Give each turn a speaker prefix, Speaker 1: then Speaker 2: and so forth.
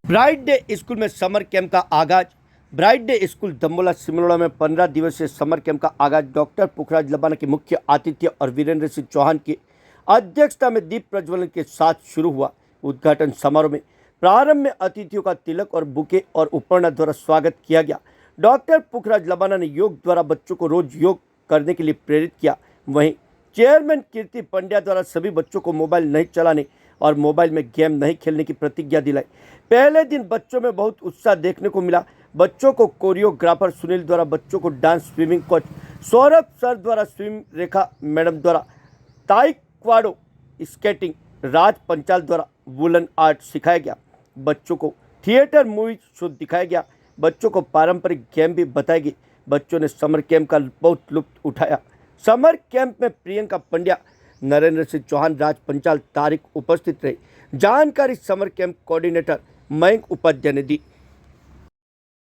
Speaker 1: Bright day school में summer camp का आगाज। ब्राइट डे स्कूल दम्बोला सिमरोड़ा में 15 दिवसीय समर कैंप का आगाज डॉक्टर पुखराज लबाना के मुख्य आतिथ्य और वीरेंद्र सिंह चौहान की अध्यक्षता में दीप प्रज्वलन के साथ शुरू हुआ। उद्घाटन समारोह में प्रारंभ में अतिथियों का तिलक और बुके और उपहार द्वारा स्वागत किया गया। डॉक्टर पुखराज लबाना ने योग द्वारा बच्चों को रोज योग करने के लिए प्रेरित किया। वहीं चेयरमैन कीर्ति पंड्या द्वारा सभी बच्चों को मोबाइल नहीं चलाने और मोबाइल में गेम नहीं खेलने की प्रतिज्ञा दिलाई। पहले दिन बच्चों में बहुत उत्साह देखने को मिला। बच्चों को कोरियोग्राफर सुनील द्वारा बच्चों को dance, swimming coach Saurabh sir द्वारा स्विम, रेखा मैडम द्वारा ताइक्वांडो, स्केटिंग, राज पंचाल द्वारा वुलन आर्ट सिखाया गया। बच्चों को थिएटर, मूवी शो दिखाया गया। बच्चों को पारंपरिक गेम भी बताई गई। बच्चों ने समर कैंप का बहुत लुत्फ उठाया। समर कैंप में प्रियंका पंड्या, नरेंद्र सिंह चौहान, राज पंचाल, तारिक उपस्थित रहे। जानकारी summer camp coordinator Mayank Upadhyay ने दी।